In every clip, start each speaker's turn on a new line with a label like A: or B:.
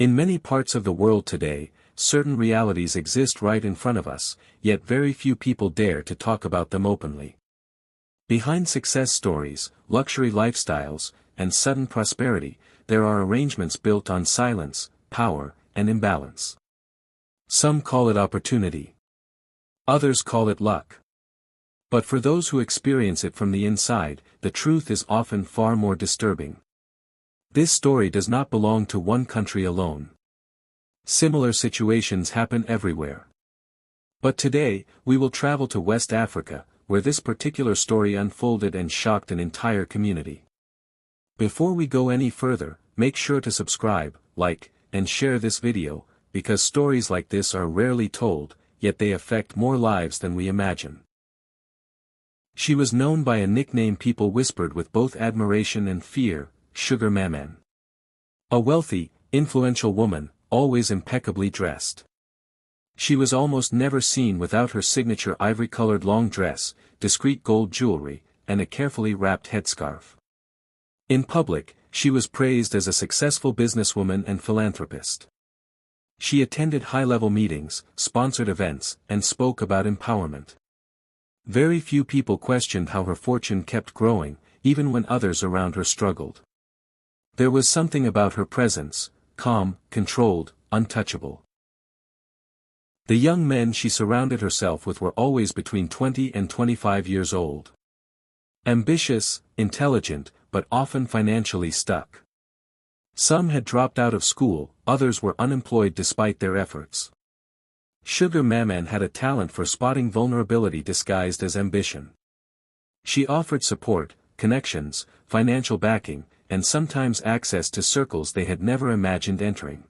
A: In many parts of the world today, certain realities exist right in front of us, yet very few people dare to talk about them openly. Behind success stories, luxury lifestyles, and sudden prosperity, there are arrangements built on silence, power, and imbalance. Some call it opportunity. Others call it luck. But for those who experience it from the inside, the truth is often far more disturbing. This story does not belong to one country alone. Similar situations happen everywhere. But today, we will travel to West Africa, where this particular story unfolded and shocked an entire community. Before we go any further, make sure to subscribe, like, and share this video, because stories like this are rarely told, yet they affect more lives than we imagine. She was known by a nickname people whispered with both admiration and fear, Sugar Maman. A wealthy, influential woman, always impeccably dressed. She was almost never seen without her signature ivory-colored long dress, discreet gold jewelry, and a carefully wrapped headscarf. In public, she was praised as a successful businesswoman and philanthropist. She attended high-level meetings, sponsored events, and spoke about empowerment. Very few people questioned how her fortune kept growing, even when others around her struggled. There was something about her presence, calm, controlled, untouchable. The young men she surrounded herself with were always between 20 and 25 years old. Ambitious, intelligent, but often financially stuck. Some had dropped out of school, others were unemployed despite their efforts. Sugar Maman had a talent for spotting vulnerability disguised as ambition. She offered support, connections, financial backing, and sometimes access to circles they had never imagined entering.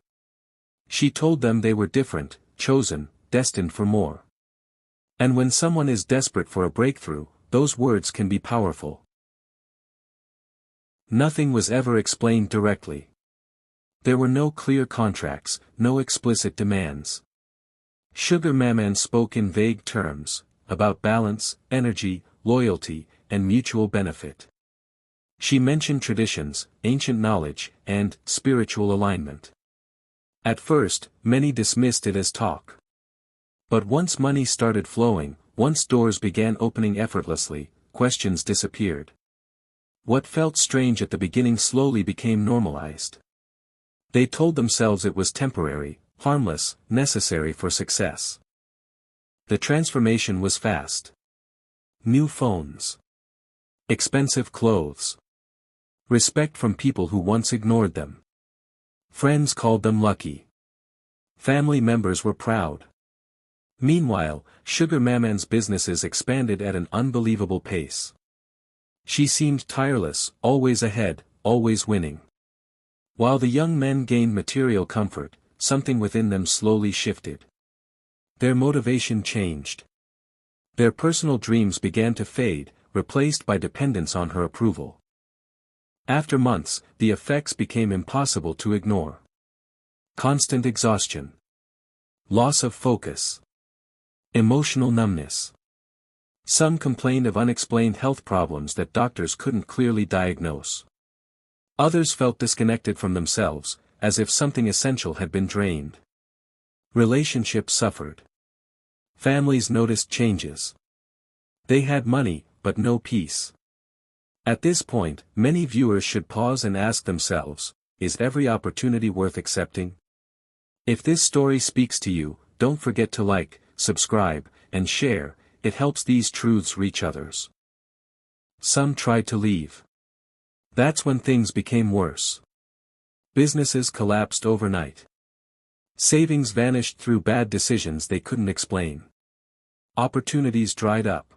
A: She told them they were different, chosen, destined for more. And when someone is desperate for a breakthrough, those words can be powerful. Nothing was ever explained directly. There were no clear contracts, no explicit demands. Sugar Maman spoke in vague terms, about balance, energy, loyalty, and mutual benefit. She mentioned traditions, ancient knowledge, and spiritual alignment. At first, many dismissed it as talk. But once money started flowing, once doors began opening effortlessly, questions disappeared. What felt strange at the beginning slowly became normalized. They told themselves it was temporary, harmless, necessary for success. The transformation was fast. New phones. Expensive clothes. Respect from people who once ignored them. Friends called them lucky. Family members were proud. Meanwhile, Sugar Maman's businesses expanded at an unbelievable pace. She seemed tireless, always ahead, always winning. While the young men gained material comfort, something within them slowly shifted. Their motivation changed. Their personal dreams began to fade, replaced by dependence on her approval. After months, the effects became impossible to ignore. Constant exhaustion. Loss of focus. Emotional numbness. Some complained of unexplained health problems that doctors couldn't clearly diagnose. Others felt disconnected from themselves, as if something essential had been drained. Relationships suffered. Families noticed changes. They had money, but no peace. At this point, many viewers should pause and ask themselves, is every opportunity worth accepting? If this story speaks to you, don't forget to like, subscribe, and share, it helps these truths reach others. Some tried to leave. That's when things became worse. Businesses collapsed overnight. Savings vanished through bad decisions they couldn't explain. Opportunities dried up.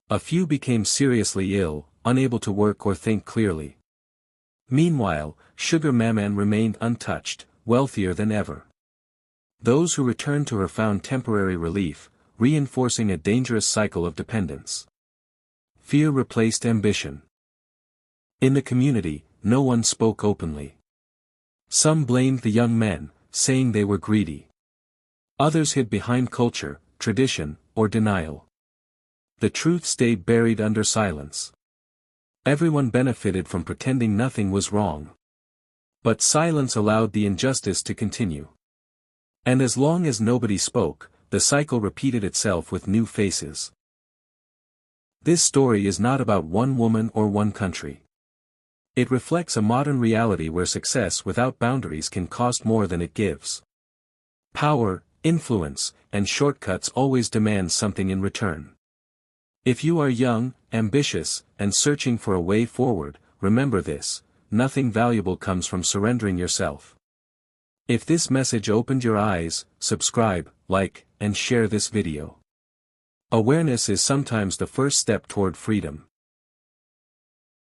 A: A few became seriously ill, unable to work or think clearly. Meanwhile, Sugar Maman remained untouched, wealthier than ever. Those who returned to her found temporary relief, reinforcing a dangerous cycle of dependence. Fear replaced ambition. In the community, no one spoke openly. Some blamed the young men, saying they were greedy. Others hid behind culture, tradition, or denial. The truth stayed buried under silence. Everyone benefited from pretending nothing was wrong. But silence allowed the injustice to continue. And as long as nobody spoke, the cycle repeated itself with new faces. This story is not about one woman or one country. It reflects a modern reality where success without boundaries can cost more than it gives. Power, influence, and shortcuts always demand something in return. If you are young, ambitious, and searching for a way forward, remember this: nothing valuable comes from surrendering yourself. If this message opened your eyes, subscribe, like, and share this video. Awareness is sometimes the first step toward freedom.